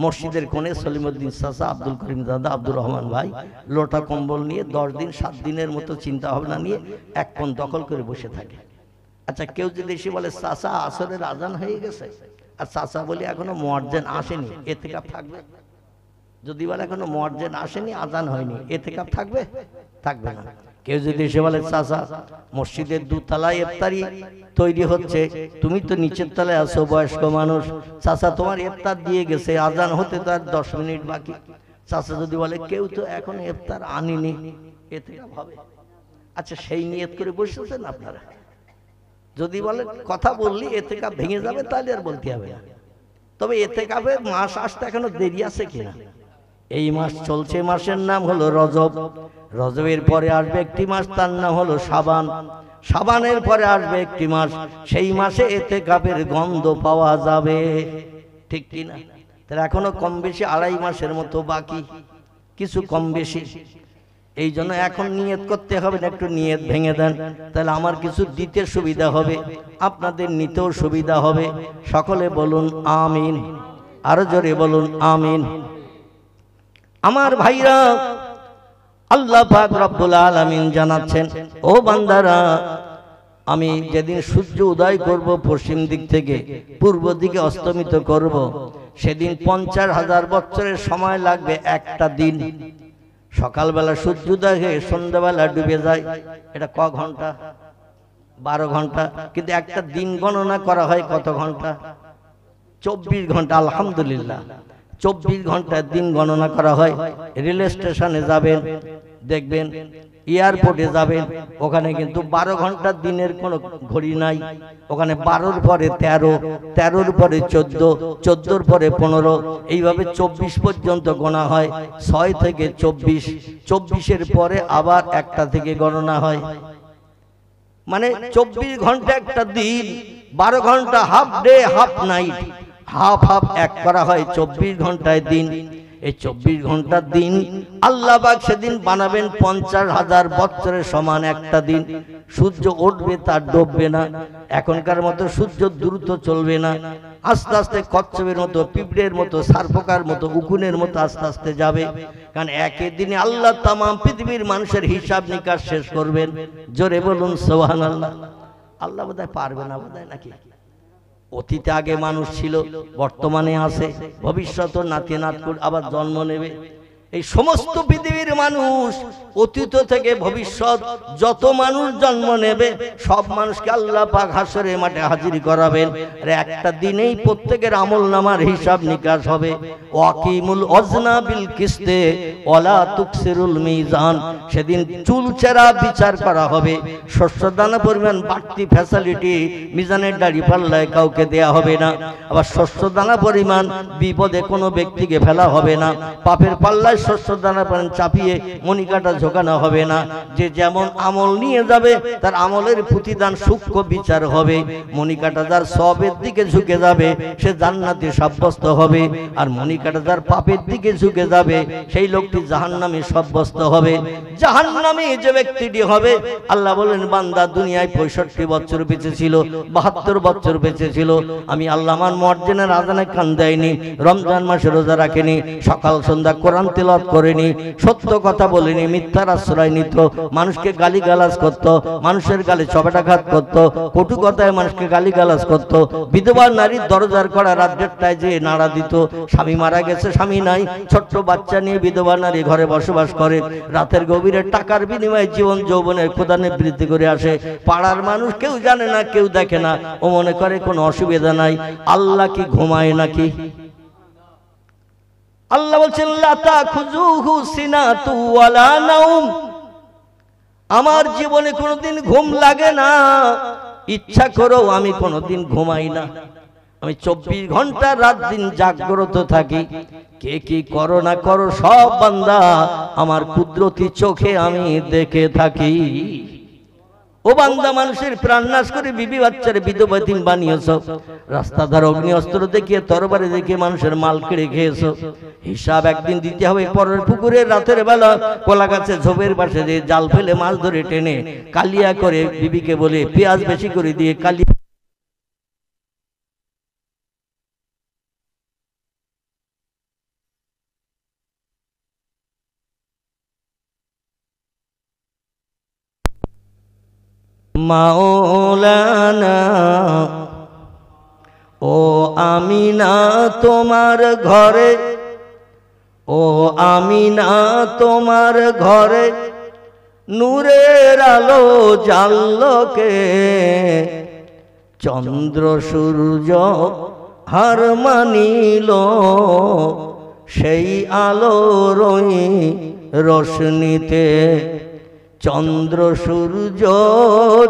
মসজিদের কোণে সলিমউদ্দিন চাচা, আব্দুল করিম দাদা, আব্দুর রহমান ভাই লোটা কম্বল নিয়ে 10 দিন 7 দিনের মতো চিন্তা ভাবনা নিয়ে এক কোণ দখল করে বসে থাকে। আচ্ছা, কেউ যদি এসে বলে চাচা আসরের আজান হয়ে গেছে, আর চাচা বলি এখনো মুয়াজ্জিন আসেনি, ইতিকাফ থাকবে? যদি বলে এখনো মুয়াজ্জিন আসেনি, আজান হয়নি, ইতিকাফ থাকবে? থাকবে না। কেউ যদি এসে বলে চাচা মসজিদের 2 তলায় ইফতারি তৈরি হচ্ছে, তুমি তো নিচের তলায় আছো, বয়স্ক মানুষ, চাচা তোমার ইফতার দিয়ে গেছে, আজান হতে তার 10 মিনিট বাকি। চাচা যদি বলে কেউ তো এখন ইফতার আনিনি, ইতিকাফ হবে? আচ্ছা, সেই নিয়ত করে বসেছেন আপনারা? যদি বলে কথা বললি ইতিকাফ ভেঙে যাবে, তাহলে আর বলতে হবে না। তবে ইতিকাফের মাস আসতে এখনো দেরি আছে কিনা? এই মাস চলছে, মাসের নাম হলো রজব। রজবের পরে আসবে একটি মাস, তার নাম হলো শাবান। শাবানের পরে আসবে একটি মাস, সেই মাসে ইতিকাফের গন্ধ পাওয়া যাবে, ঠিক কি না? তাহলে এখনো কম বেশি 2.5 মাসের মতো বাকি, কিছু কম বেশি। এই জন্য এখন নিয়ত করতে হবে না, একটু নিয়ত ভেঙে দেন, তাহলে আমার কিছু দিতে সুবিধা হবে, আপনাদের নিতেও সুবিধা হবে। সকলে বলুন আমিন, আরো জোরে বলুন আমিন। আমার ভাইরা, আল্লাহ পাক রব্বুল আলামিন জানাচ্ছেন, ও বান্দারা, আমি যেদিন সূর্য উদয় করব পশ্চিম দিক থেকে, পূর্ব দিকে অস্তমিত করব, সেদিন 50,000 বছরের সময় লাগবে একটা দিন। সকালবেলা সূর্য উদয় হয়ে সন্ধ্যাবেলা ডুবে যায়, এটা ক ঘন্টা? 12 ঘন্টা। কিন্তু একটা দিন গণনা করা হয় কত ঘন্টা? 24 ঘন্টা। আলহামদুলিল্লাহ, 24 ঘন্টার দিন গণনা করা হয়। রেল স্টেশনে যাবেন, দেখবেন, এয়ারপোর্টে যাবেন, ওখানে কিন্তু 12 ঘন্টার দিনের কোনো ঘড়ি নাই। ওখানে 12-র পরে 13, 13-র পরে 14, 14-র পরে 15, এইভাবে 24 পর্যন্ত গোনা হয়। 6 থেকে 24, 24-এর পরে আবার একটা থেকে গণনা হয়। মানে 24 ঘন্টা একটা দিন, 12 ঘন্টা half day half night, half half এক করা হয় 24 ঘন্টায় দিন। এই 24 ঘন্টার দিন আল্লাহ পাক সেদিন বানাবেন 50,000 বছরের সমান একটা দিন। সূর্য উঠবে, তার ডুববে না। এখনকার মতো সূর্য দ্রুত চলবে না, আস্তে আস্তে কচ্ছপের মতো, পিঁপড়ের মতো, সারপোকার মতো, উকুনের মতো আস্তে আস্তে যাবে। কারণ একই দিনে আল্লাহ তাম পৃথিবীর মানুষের হিসাব নিকাশ শেষ করবেন। জোরে বলুন সুবহানাল্লাহ। আল্লাহ বোধহয় পারবে না, বোধহয় নাকি? অতীতে আগে মানুষ ছিল, বর্তমানে আছে, ভবিষ্যৎ নাতি নাতকুর আবার জন্ম নেবে। এই সমস্ত পৃথিবীর মানুষ, অতীত থেকে ভবিষ্যৎ যত মানুষ জন্ম নেবে, সব মানুষকে আল্লাহ পাক হাসরের মাঠে হাজির করাবেন। আর একটা দিনেই প্রত্যেকের আমলনামার হিসাব নিকাশ হবে। ওয়াকিমুল ওয়াজনা বিল কিসতে ওয়ালা তুকসিরুল মিজান। সেদিন চুলচেরা বিচার করা হবে। শস্য দানা পরিমাণ বাড়তি ফ্যাসিলিটি মিজানের দাড়ি পাল্লায় কাউকে দেয়া হবে না। আবার শস্য দানা পরিমাণ বিপদে কোনো ব্যক্তিকে ফেলা হবে না। পাপের পাল্লায় পাল্লায় শস্য দানা পান চাপিয়ে মণিকাটা ঝোকানো হবে না। যে যেমন আমল নিয়ে যাবে তার আমলের প্রতিদান সূক্ষ্ম বিচার হবে। মণিকাটা যার সবের দিকে ঝুঁকে যাবে সে জান্নাতি সাব্যস্ত হবে, আর মণিকাটা যার পাপের দিকে ঝুঁকে যাবে সেই লোকটি জাহান্নামী সাব্যস্ত হবে। জাহান্নামী যে ব্যক্তিটি হবে, আল্লাহ বলেন বান্দা দুনিয়ায় 65 বছর বেঁচে ছিল, 72 বছর বেঁচে ছিল, আমি আল্লাহ আমার মুয়াজ্জিনের আযানে কান দেয়নি, রমজান মাসে রোজা রাখেনি, সকাল সন্ধ্যা কোরআন তেলাওয়াত করেনি, সত্য কথা বলেনি, মিথ্যার আশ্রয় নিত, মানুষকে গালিগালাজ করত, মানুষের গালে চপেটাঘাত করত, কটু কথায় মানুষকে গালিগালাজ করত, বিধবা নারীর দরজার করা রাত 1টায় যে নাড়া দিত, স্বামী মারা গেছে স্বামী নাই, ছোট্ট বাচ্চা নিয়ে বিধবা নারী ঘরে বসবাস করে, রাতের গভীরে টাকার বিনিময়ে জীবন যৌবনের ক্ষুধানে বৃদ্ধি করে আসে, পাড়ার মানুষ কেউ জানে না কেউ দেখে না, ও মনে করে কোনো অসুবিধা নাই। আল্লাহ কি ঘুমায় নাকি? আল্লাহ বলছেন লা তাখুযুহু সিনাতু ওয়ালা নাওম, আমার জীবনে কোনোদিন ঘুম লাগে না, ইচ্ছা করেও আমি কোনোদিন ঘুমাই না, আমি 24 ঘন্টা রাত দিন জাগ্রত থাকি। কে কি করো না করো সব বান্দা আমার কুদরতি চোখে আমি দেখে থাকি। ও বান্দা, মানুষের প্রাণ নাশ করে বিবি বাচ্চারে বিধবা দিন বানিয়েছ, রাস্তাধার অগ্নি অস্ত্র দেখিয়ে তরবারি দেখিয়ে মানুষের মাল কেড়ে খেয়েছ, হিসাব একদিন দিতে হবে। পরের পুকুরে রাতের বেলা কলা গাছে ঝোপের পাশে দিয়ে জাল ফেলে মাছ ধরে টেনে কালিয়া করে বিবিকে বলে পেঁয়াজ বেশি করে দিয়ে কালিয়া মাওলানা ও আমিনা তোমার ঘরে, ও আমিনা তোমার ঘরে নূরের আলো জাল্লকে, চন্দ্র সূর্য হার মানিল সেই আলোরই রোশনীতে, চন্দ্র সূর্য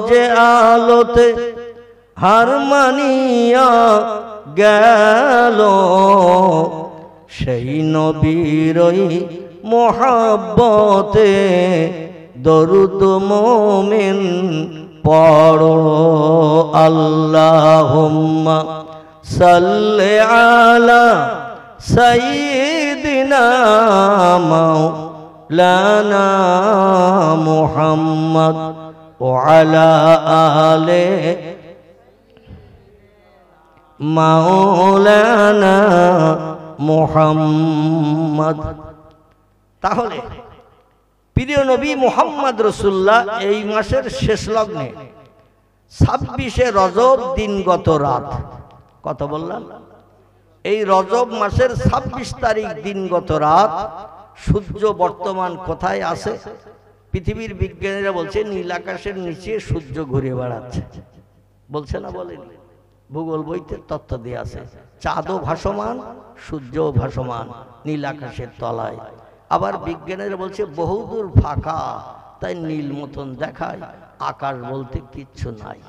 যে আলোতে হার মানিয়া গেল, সেই নবীরই মোহাব্বতে দরুদ মোমিন পড়ো। আল্লাহুম্মা সাল্লি আলা সাইয়্যিদিনা মাওলানা মুহাম্মদ ওয়া আলা আলি মাওলানা মুহাম্মদ। তাহলে প্রিয় নবী মুহাম্মদ রাসূলুল্লাহ এই মাসের শেষ লগ্নে 26শে রজব দিনগত রাত, কত বললাম? এই রজব মাসের 26 তারিখ দিনগত রাত, সূর্য বর্তমান কোথায় আছে? পৃথিবীর বিজ্ঞানীরা বলছে নীল আকাশের নিচে সূর্য ঘুরে বেড়াচ্ছে, বলছে না বলেনি? ভূগোল বইতে তথ্য দিয়ে আছে, চাঁদও ভাসমান সূর্যও ভাসমান নীল আকাশের তলায়। আবার বিজ্ঞানীরা বলছে বহুদূর ফাঁকা, তাই নীল মতন দেখায়, আকাশ বলতে কিচ্ছু নাই।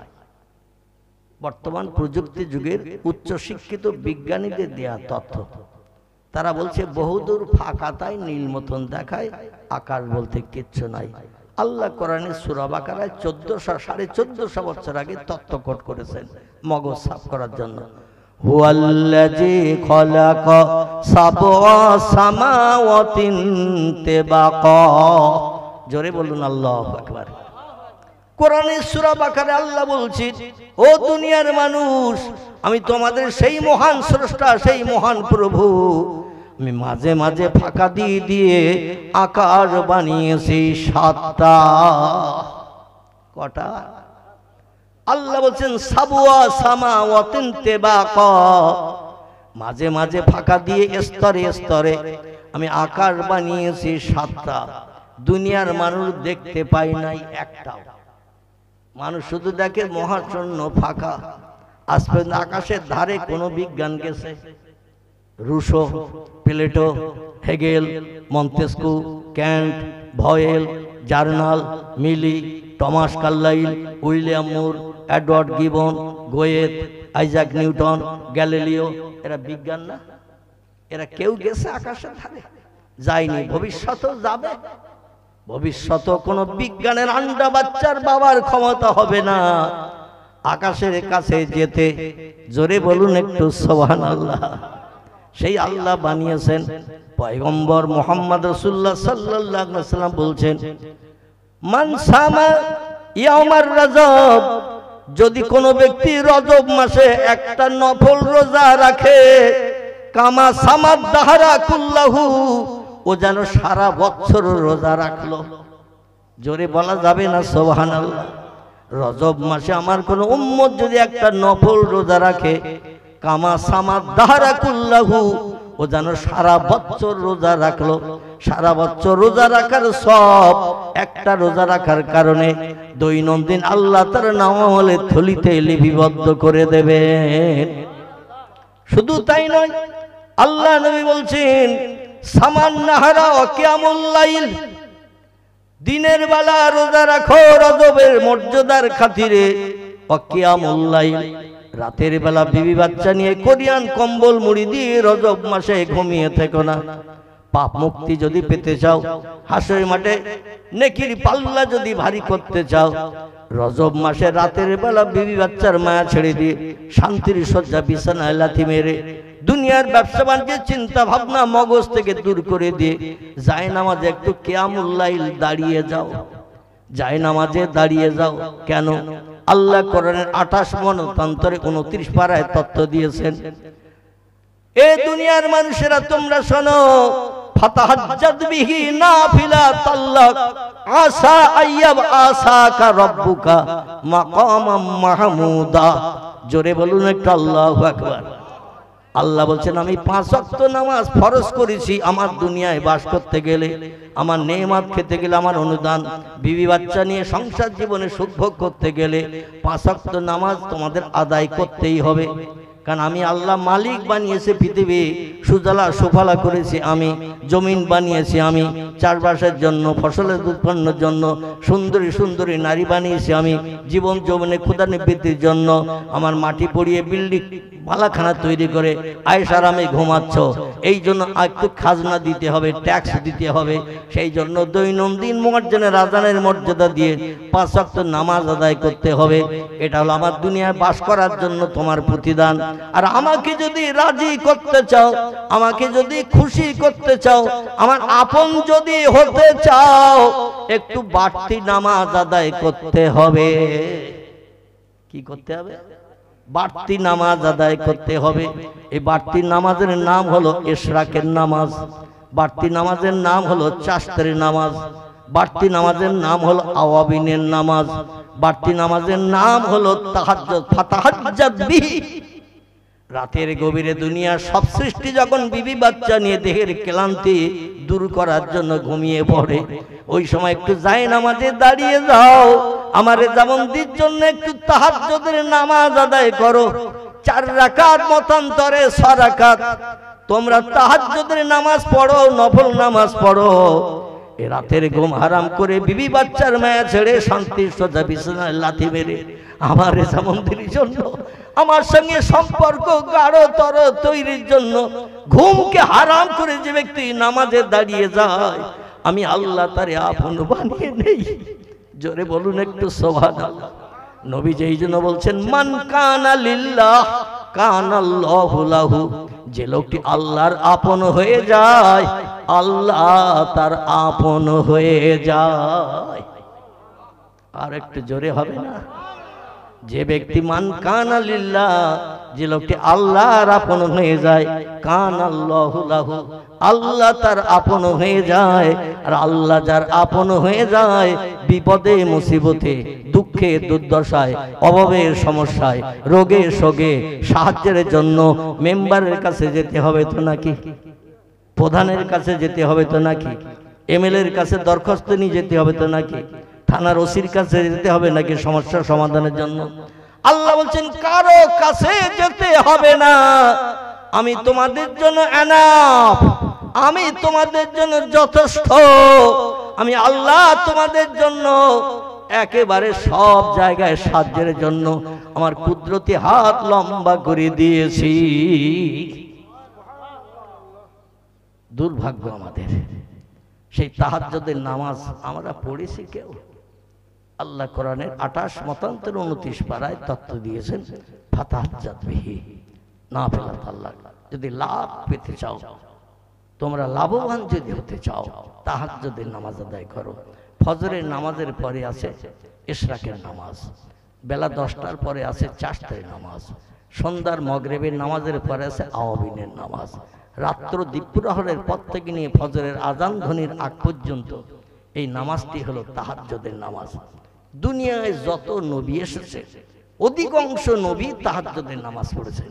বর্তমান প্রযুক্তি যুগের উচ্চ শিক্ষিত বিজ্ঞানীদের দেয়া তথ্য, তারা বলছে বহুদূর ফাঁকা তাই নীল মতন দেখায়, আকাশ বলতে কিচ্ছু নাই। আল্লাহ কোরআনে সূরা বাকারায় 1400-1450 বছর আগে তথ্য কোট করেছেন মগজ সাফ করার জন্য। হুয়াল্লাযী খালাকা সাবআ সামাওয়াতিন তিবাকা, জোরে বলুন আল্লাহু আকবার। কোরআনের সূরা বাকারে আল্লাহ বলছেন, ও দুনিয়ার মানুষ, আমি তোমাদের সেই মহান স্রষ্টা, সেই মহান প্রভু, আমি মাঝে মাঝে ফাঁকা দিয়ে দিয়ে আকাশ বানিয়েছি 7টা। কটা? আল্লাহ বলছেন সাবওয়া সামাওয়াতিন তিবাকা, মাঝে মাঝে ফাঁকা দিয়ে স্তরে স্তরে আমি আকাশ বানিয়েছি 7টা। দুনিয়ার মানুষ দেখতে পায় নাই একটাও। মানুষ শুধু দেখে মহাশূন্য ফাঁকা। আজ পর্যন্ত আকাশের ধারে কোনো বিজ্ঞান গেছে? Rousseau, Plato, Hegel, Montesquieu, Kant, ভয়েল, জার্নাল, মিলি, Thomas Carlyle, William Moore, Edward Gibbon, Goethe, Isaac Newton, Galileo, এরা বিজ্ঞান না? এরা কেউ গেছে আকাশের ধারে? যায়নি, ভবিষ্যতেও যাবে। ভবিষ্যতে কোনো বিজ্ঞানের আন্ডা বাচ্চার বাবার ক্ষমতা হবে না আকাশের কাছে যেতে। জোরে বলুন একটু সুবহানাল্লাহ। সেই আল্লাহ বানিয়েছেন। পয়গম্বর মুহাম্মদ রাসূলুল্লাহ সাল্লাল্লাহু আলাইহি ওয়াসাল্লাম বলছেন, মান সামা ইয়াউমার রজব, যদি কোনো ব্যক্তি রজব মাসে একটা নফল রোজা রাখে, কামা সামাদ দাহরা কুল্লাহু, ও যেন সারা বছর রোজা রাখলো। জোরে বলা যাবে না সুবহানাল্লাহ? রজব মাসে আমার কোন উম্মত যদি একটা নফল রোজা রাখে, কামা সামাদ দাহরা কুল্লাহু, ও যেন সারা বছর রোজা রাখলো। সারা বছর রোজা রাখার সব একটা রোজা রাখার কারণে দৈনন্দিন আল্লাহ তার নামালের থলিতে লিপিবদ্ধ করে দেবেন। শুধু তাই নয়, আল্লাহ নবী বলছেন, সামান নাহারা ওয়া কিয়ামুল লাইল, দিনের বেলা রোজা রাখো রজবের মর্যাদার খাতিরে, ওয়া কিয়ামুল লাইল, রাতের বেলা বিবি বাচ্চা নিয়ে কোরিয়ান কম্বল মুড়ি দিয়ে রজব মাসে ঘুমিয়ে থেকো না। পাপ মুক্তি যদি পেতে চাও, হাসরের মাঠে নেকির পাল্লা যদি ভারী করতে চাও, রজব মাসে রাতের বেলা বিবি বাচ্চার মায়া ছেড়ে দিয়ে শান্তির শয্যা বিছানায় লাথি মেরে দুনিয়ার ব্যবসা বাণিজ্যের চিন্তা ভাবনা মগজ থেকে দূর করে দিয়ে যায় নামাজে একটু কিয়ামুল লাইল দাঁড়িয়ে যাও। যায় নামাজে দাঁড়িয়ে যাও। কেন? আল্লাহ কোরআনের 28 মনতান্তরে 29 পারায় তত্ত্ব দিয়েছেন, এ দুনিয়ার মানুষেরা তোমরা শোনো, ফাতাহাজ্জাদ বিহি নাফিলাতাল্লাক আসা আইয়াব আসাকা রাব্বুকা মাকামাম মাহমুদা। জোরে বলুন একটু আল্লাহু আকবার। আল্লাহ বলছেন, আমি 5 ওয়াক্ত নামাজ ফরজ করেছি আমার দুনিয়ায় বাস করতে গেলে, আমার নেয়ামত খেতে গেলে, আমার অনুদান, বিবি বাচ্চা নিয়ে সংসার জীবনে সুখ ভোগ করতে গেলে 5 ওয়াক্ত নামাজ তোমাদের আদায় করতেই হবে। কারণ আমি আল্লাহ মালিক বানিয়েছে পৃথিবী, সুজলা সুফলা করেছি আমি, জমিন বানিয়েছি আমি চাষবাসের জন্য, ফসলের উৎপন্নের জন্য, সুন্দরী সুন্দরী নারী বানিয়েছি আমি জীবন যৌবনে ক্ষুধা নিবৃত্তির জন্য। আমার মাটি পড়িয়ে বিল্ডিং মালাখানা তৈরি করে আয়েশ আরামে ঘুমাচ্ছ, এই জন্য একটু খাজনা দিতে হবে, ট্যাক্স দিতে হবে। সেই জন্য দৈনন্দিন মুয়াজ্জিনের আযানের মর্যাদা দিয়ে 5 ওয়াক্ত নামাজ আদায় করতে হবে। এটা হলো আমার দুনিয়ায় বাস করার জন্য তোমার প্রতিদান। আর আমাকে যদি রাজি করতে চাও, আমাকে যদি খুশি করতে চাও, আমার আপন যদি হতে চাও, একটু বাড়তি নামাজ আদায় করতে হবে। কি করতে হবে? বাড়তি নামাজ আদায় করতে হবে। এই বাড়তি নামাজের নাম হলো ইশরাকের নামাজ, বাড়তি নামাজের নাম হলো চাশতের নামাজ, বাড়তি নামাজের নাম হলো আওয়াবিনের নামাজ, বাড়তি নামাজের নাম হলো তাহাজ্জুদ, ফাতাহাজ্জাদ বিহি। রাতের গভীরে দুনিয়ার সব সৃষ্টি যখন বিবি বাচ্চা নিয়ে দেহের ক্লান্তি দূর করার জন্য ঘুমিয়ে পড়ে, ওই সময় একটু যায় নামাজে দাঁড়িয়ে যাও। আমার জামন্দির জন্য একটু তাহাজ্জুদের নামাজ আদায় করো। 4 রাকাত মতান্তরে 6 রাকাত তোমরা তাহাজ্জুদের নামাজ পড়ো, নফল নামাজ পড়ো। এ রাতের ঘুম হারাম করে বিবি বাচ্চার মায়া ছেড়ে শান্তির শয্যা বিছানায় লাথি মেরে আমার জামন্দির জন্য, আমার সঙ্গে সম্পর্ক গাঢ়তর তৈরির জন্য ঘুমকে হারাম করে যে ব্যক্তি নামাজে দাঁড়িয়ে যায়, আমি আল্লাহ তারে আপন বানিয়ে নেই। জোরে বলুন একটু সুবহানাল্লাহ। নবী যেই জন্য বলছেন, মান কানা লিল্লাহ কানাল্লাহু লাহু, যে লোকটি আল্লাহর আপন হয়ে যায়, আল্লাহ তার আপন হয়ে যায়। আর একটু জোরে হবে না? যে ব্যক্তি মান কানা লিল্লাহ, যে লোকটি আল্লাহর আপন হয়ে যায়, কানাল্লাহু লাহু, আল্লাহ তার আপন হয়ে যায়। আর আল্লাহ যার আপন হয়ে যায়, বিপদে মুসিবতে, দুঃখে দুর্দশায়, অভাবের সমস্যায়, রোগে শোকে সাহায্যের জন্য মেম্বারের কাছে যেতে হবে তো নাকি? প্রধানের কাছে যেতে হবে তো নাকি? এমএলএর কাছে দরখাস্ত নিয়ে যেতে হবে তো নাকি? থানার ওসির কাছে যেতে হবে নাকি সমস্যা সমাধানের জন্য? আল্লাহ বলছেন, কারো কাছে যেতে হবে না, আমি তোমাদের জন্য এনাফ, আমি তোমাদের জন্য যথেষ্ট, আমি আল্লাহ তোমাদের জন্য একেবারে সব জায়গায় সাহায্যের জন্য আমার কুদরতি হাত লম্বা করে দিয়েছি। দুর্ভাগ্য আমাদের। সেই তাহাজ্জুদের নামাজ আমরা পড়েছি কেউ? আল্লাহ কোরআনের 28 মতান্তর 29 পারায় তত্ত্ব দিয়েছেন, ফাতাহাজ্জাত বিহি নাফিলাত। আল্লাহ যদি লাভ পেতে চাও, তোমরা লাভবান যদি হতে চাও, তাহাজ্জুদের নামাজ আদায় করো। ফজরের নামাজের পরে আছে ইশরাকের নামাজ, বেলা 10টার পরে আছে চারটার নামাজ, সন্ধ্যার মগরিবের নামাজের পরে আছে আওয়াবিনের নামাজ, রাত্র দ্বীপ্রহরের পর থেকে নিয়ে ফজরের আজান ধ্বনির আগ পর্যন্ত এই নামাজটি হলো তাহাজ্জুদের নামাজ। দুনিয়ায় যত নবী এসেছে অধিকাংশ নবী তাহাজ্জুদের নামাজ পড়েছেন।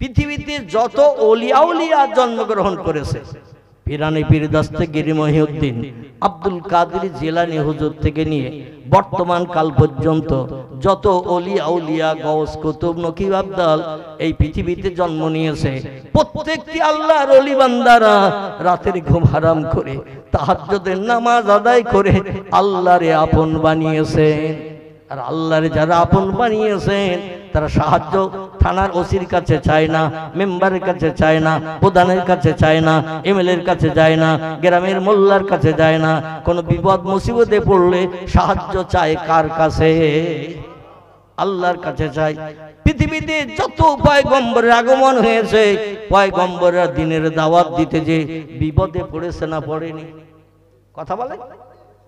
পৃথিবীতে যত ওলিয়া জন্মগ্রহণ করেছে, পিরানি পীর দস্তগীর মহিউদ্দিন আব্দুল কাদের জিলানী হুজুর থেকে নিয়ে বর্তমান কাল পর্যন্ত যত ওলিয়া গাউস কুতুব নকিব আবদাল এই পৃথিবীতে জন্ম নিয়েছে, প্রত্যেকটি আল্লাহর ওলি বান্দারা রাতের ঘুম হারাম করে তাহাজ্জুদের নামাজ আদায় করে আল্লাহরে আপন বানিয়েছেন। আর আল্লাহরে যারা আপন বানিয়েছেন তারা সাহায্য থানার ওসির কাছে চায় না, মেম্বারের কাছে চায় না, প্রধানের কাছে চায় না, এমএলএর কাছে যায় না, গ্রামের মোল্লার কাছে যায় না। কোনো বিপদ মুসিবতে পড়লে সাহায্য চায় কার কাছে? আল্লাহর কাছে চাই। পৃথিবীতে যত পয়গম্বরের আগমন হয়েছে, পয়গম্বররা দিনের দাওয়াত দিতে যে বিপদে পড়েছে না পড়েনি? কথা বলে।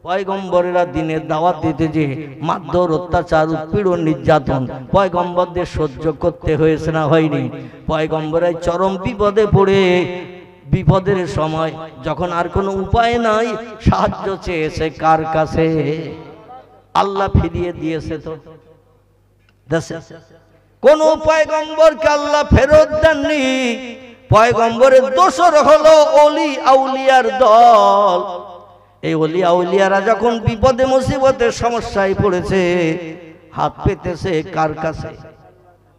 পয়গম্বরেরা দিনের দাওয়াত দিতে যে মারধর, অত্যাচার, উৎপীড়ন, নির্যাতন পয়গম্বরদের সহ্য করতে হয়েছে না হয়নি? পয়গম্বরাই চরম বিপদে পড়ে বিপদের সময় যখন আর কোনো উপায় নাই সাহায্য চেয়েছে কার কাছে? আল্লাহ ফিরিয়ে দিয়েছে তো দেশে। কোন পয়গম্বরকে আল্লাহ ফেরত দেননি। পয়গম্বরের দোসর হলো ওলি আউলিয়ার দল। এই ওলি আউলিয়ারা যখন বিপদে মুসিবতের সমস্যায় পড়েছে হাত পেতেছে কার কাছে?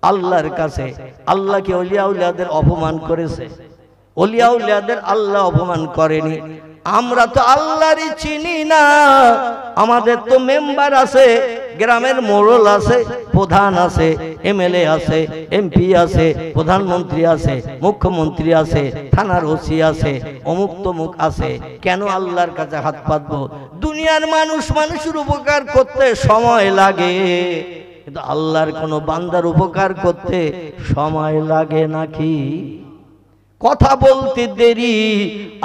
আল্লাহর কাছে। আল্লাহকে ওলি আউলিয়াদের অপমান করেছে? ওলি আউলিয়াদের আল্লাহ অপমান করেনি। আমরা তো আল্লাহরই চিনি না। আমাদের তো মেম্বার আছে, গ্রামের মোড়ল আছে, প্রধান আছে, এমএলএ আছে, এমপি আছে, প্রধানমন্ত্রী আছে, মুখ্যমন্ত্রী আছে, থানার ওসি আছে, অমুক তমুক আছে। কেন আল্লাহর কাছে হাত পাতবো? দুনিয়ার মানুষ মানুষের উপকার করতে সময় লাগে, কিন্তু আল্লাহর কোনো বান্দার উপকার করতে সময় লাগে নাকি? কথা বলতে দেরি,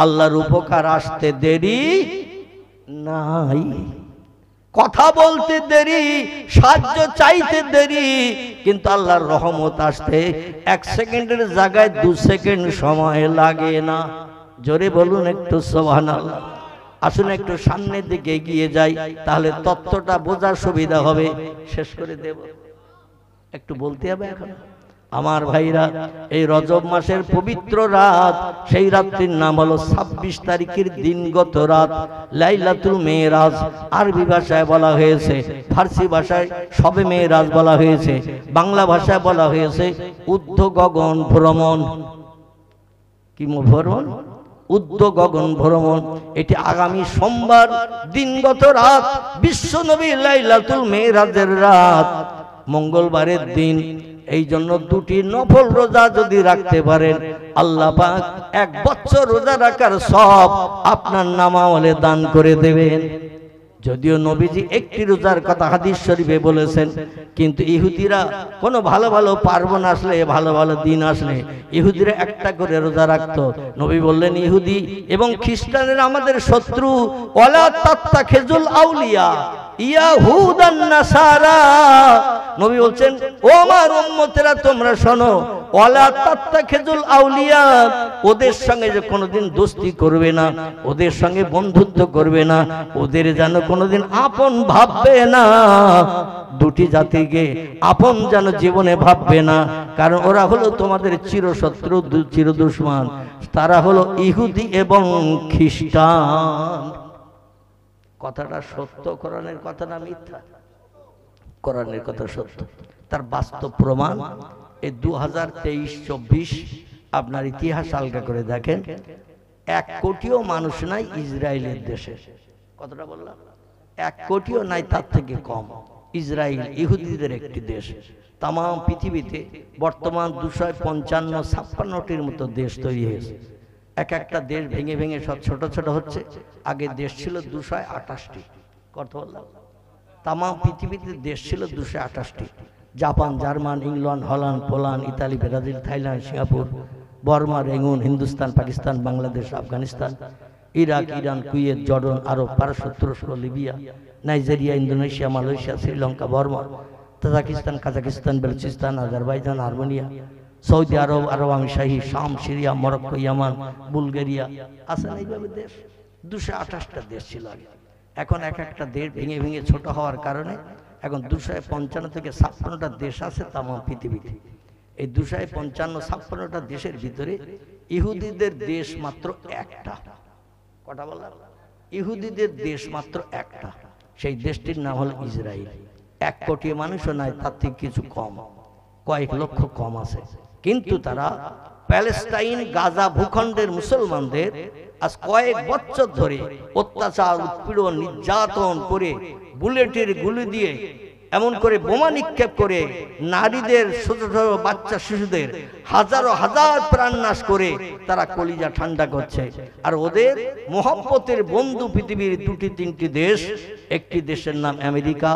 আল্লাহর উপকার আসতে দেরি নাই। কথা বলতে দেরি, সাহায্য চাইতে দেরি, কিন্তু আল্লাহর রহমত আসতে 1 সেকেন্ডের জায়গায় 2 সেকেন্ড সময় লাগে না। জোরে বলুন একটু সুবহানাল্লাহ। আসুন একটু সামনের দিকে এগিয়ে যাই, তাহলে তত্ত্বটা বোঝার সুবিধা হবে। শেষ করে দেব, একটু বলতে হবে এখন। আমার ভাইরা, এই রজব মাসের পবিত্র রাত, সেই রাত্রির নাম হলো 26 তারিখের দিনগত রাত, লাইলাতুল মেরাজ। আরবি ভাষায় বলা হয়েছে, ফার্সি ভাষায় শবে মেরাজ বলা হয়েছে, বাংলা ভাষায় বলা হয়েছে ঊর্ধ্ব গগন ভ্রমণ। কি ভ্রমণ? ঊর্ধ্ব গগন ভ্রমণ। এটি আগামী সোমবার দিনগত রাত, বিশ্ব নবী লাইলাতুল মেরাজের রাত, মঙ্গলবারের দিন। এই জন্য 2টি নফল রোজা যদি রাখতে পারেন, আল্লাহ পাক 1 বছর রোজা রাখার সব আপনার নামাওয়ালে দান করে দেবেন। যদিও নবীজি 1টি রোজার কথা হাদিস শরীফে বলেছেন, কিন্তু ইহুদিরা কোনো ভালো ভালো পার্বণ আসলে, ভালো ভালো দিন আসলে ইহুদিরা 1টা করে রোজা রাখতো। নবী বললেন, ইহুদি এবং খ্রিস্টানেরা আমাদের শত্রু। ওয়ালা তাত্তাখিজুল আউলিয়া ইয়াহুদান নাসারা। নবী বলছেন, ও আমার উম্মতেরা তোমরা শোনো, ওয়ালা তাত্তাখিজুল আউলিয়া, ওদের সঙ্গে যে কোনোদিন দোস্তি করবে না, ওদের সঙ্গে বন্ধুত্ব করবে না, ওদের যেন কোনোদিন আপন ভাববে না। 2টি জাতিকে আপন যেন জীবনে ভাববে না, কারণ ওরা হলো তোমাদের চিরশত্রু, চির দুশমন। তারা হলো ইহুদি এবং খ্রিস্টান। কথাটা সত্য, কোরআনের কথা না মিথ্যা? কোরআনের কথা সত্য। তার বাস্তব প্রমাণ এই 2023-24 আপনার ইতিহাস আলগা করে দেখেন, 1 কোটিও মানুষ নাই ইসরায়েলের দেশে। কতটা বললাম? 1 কোটিও নাই, তার থেকে কম। ইসরায়েল ইহুদিদের একটি দেশ। তামাম পৃথিবীতে বর্তমান 255-56টির মতো দেশ তৈরি হয়েছে। এক একটা দেশ ভেঙে ভেঙে সব ছোট ছোট হচ্ছে। আগে দেশ ছিল 228টি। কত বললাম? তাম পৃথিবীতে দেশ ছিল 228টি। Japan, German, England, Holland, Poland, Italy, Brazil, Thailand, Singapore, Burma, Rangoon, Hindustan, Pakistan, Bangladesh, Afghanistan, Iraq, Iran, Kuwait, Jordan, Arab, পারস্য, তুরস্ক, Libya, Nigeria, Indonesia, Malaysia, Sri Lanka, Burma, Tajikistan, Kazakhstan, Baluchistan, Azerbaijan, Armenia, Saudi Arab, Arab আমিরশাহী, শাম, সিরিয়া, মরক্কো, ইয়ামান, বুলগেরিয়া। আছে না এইভাবে দেশ? 228টা দেশ ছিল আগে। এখন এক একটা দেশ ভেঙে ভেঙে ছোট হওয়ার কারণে এখন 255 থেকে 56টা দেশ আছে তাম পৃথিবীতে। এই 255-56টা দেশের ভিতরে ইহুদিদের দেশ মাত্র একটা। কটা বললাম? ইহুদিদের দেশ মাত্র একটা। সেই দেশটির নাম হলো ইসরায়েল। 1 কোটি মানুষও নাই, তার থেকে কিছু কম, কয়েক লক্ষ কম আছে। কিন্তু তারা প্যালেস্টাইন, গাজা ভূখণ্ডের মুসলমানদের আজ কয়েক বছর ধরে অত্যাচার, উৎপীড়ন, নির্যাতন করে, বুলেটের গুলি দিয়ে, এমন করে বোমা নিক্ষেপ করে, নারীদের, ছোট ছোট বাচ্চা শিশুদের হাজারো হাজার প্রাণ নাশ করে তারা কলিজা ঠান্ডা করছে। আর ওদের মোহাম্মতের বন্ধু পৃথিবীর 2-3টি দেশ। একটি দেশের নাম আমেরিকা,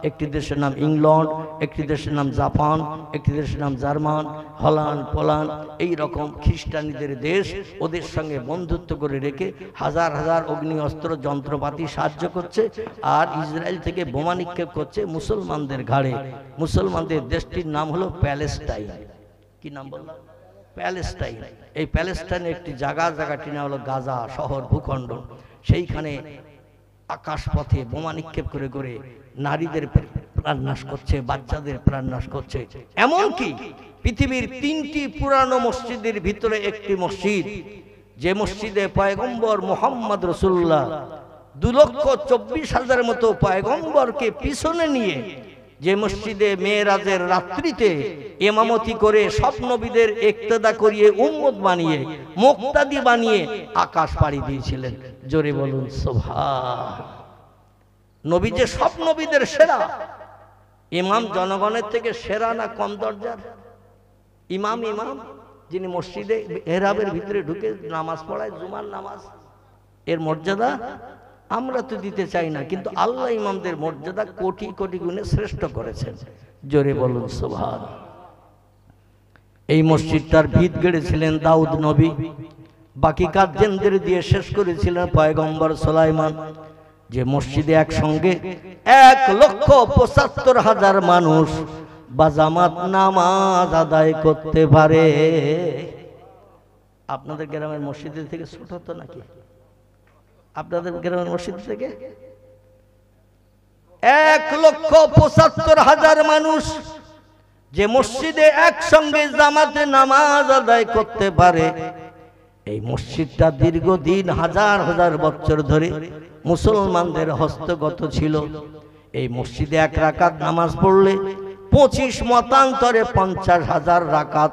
একটি দেশের নাম ইংল্যান্ড, একটি দেশের নাম জাপান, একটি দেশের নাম জার্মান, হল্যান্ড, পোল্যান্ড, এই রকম খ্রিস্টানীদের দেশ। ওদের সঙ্গে বন্ধুত্ব করে রেখে হাজার হাজার অগ্নি অস্ত্র যন্ত্রপাতি সাহায্য করছে। আর ইসরায়েল থেকে বোমা নিক্ষেপ করছে মুসলমানদের ঘাড়ে। মুসলমানদের দেশটির নাম হলো প্যালেস্টাইন। কি নাম বললাম? প্যালেস্টাইন। এই প্যালেস্টাইনের একটি জায়গাটির নাম হলো গাজা শহর ভূখণ্ড। সেইখানে আকাশপথে বোমা নিক্ষেপ করে করে নারীদের প্রাণ নাশ করছে, বাচ্চাদের প্রাণ নাশ করছে। এমনকি পৃথিবীর 3টি পুরানো মসজিদের ভিতরে একটি মসজিদ, যে মসজিদে পয়গম্বর মুহাম্মদ রাসূলুল্লাহ 2,24,000 মতো পয়গম্বরকে পিছনে নিয়ে, যে মসজিদে মেরাজের রাত্রিতে ইমামতি করে সব নবীদের ইক্তেদা করিয়ে উম্মত বানিয়ে, মুক্তাদি বানিয়ে আকাশ পাড়ি দিয়েছিলেন। জোরে বলুন সুবহান। নবী যে সব নবীদের সেরা। ইমাম জনগণের থেকে সেরা না কম দরজার? ইমাম যিনি মসজিদে মেহরাবের ভিতরে ঢুকে নামাজ পড়ায়, জুমার নামাজ, এর মর্যাদা আমরা তো দিতে চাই না, কিন্তু আল্লাহ ইমামদের মর্যাদা কোটি কোটি গুণে শ্রেষ্ঠ করেছেন। জোরে বলুন সুবহান। এই মসজিদটার ভিত গড়েছিলেন দাউদ নবী, বাকি কাজ জেনদের দিয়ে শেষ করেছিলেন পয়গম্বর সুলাইমান। যে মসজিদে একসঙ্গে 1,75,000 মানুষ বাজামাত নামাজ আদায় করতে পারে। আপনাদের গ্রামের মসজিদের থেকে ছোট তো নাকি? আপনাদের গ্রামের মসজিদ থেকে 1,75,000 মানুষ যে মসজিদে একসঙ্গে জামাতে নামাজ আদায় করতে পারে। এই মসজিদটা দীর্ঘদিন হাজার হাজার বছর ধরে মুসলমানদের হস্তগত ছিল। এই মসজিদে 1 রাকাত নামাজ পড়লে 25 মতান্তরে 50,000 রাকাত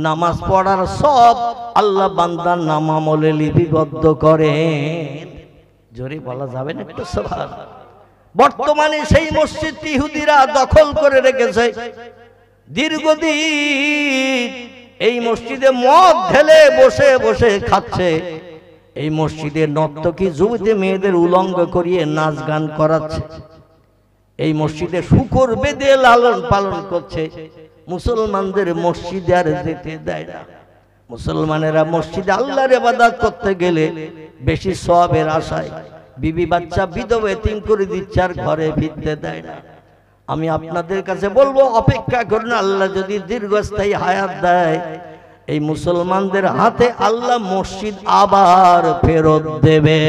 নামাজ পড়ার সব আল্লাহ বান্দার নামামলে লিপিবদ্ধ করেন। জোরে বলা যাবে না একটু সুবহান। বর্তমানে সেই মসজিদটি ইহুদিরা দখল করে রেখেছে। দীর্ঘদিন এই মসজিদে মদ ঢেলে বসে বসে খাচ্ছে। এই মসজিদে নর্তকী যুবতী মেয়েদের উলঙ্গ করিয়ে নাচ গান করাচ্ছে। এই মসজিদে শূকর বেঁধে লালন পালন করছে। মুসলমানদের মসজিদে আর যেতে দেয় না। মুসলমানেরা মসজিদে আল্লাহর ইবাদত করতে গেলে বেশি সওয়াবের আশায় বিবি বাচ্চা বিধবা এতিম করে দিচ্ছে, আর ঘরে ফিরতে দেয় না। আমি আপনাদের কাছে বলবো, অপেক্ষা করুন, আল্লাহ যদি দীর্ঘস্থায়ী হায়াত দেয়, এই মুসলমানদের হাতে আল্লাহ মসজিদ আবার ফেরত দেবে।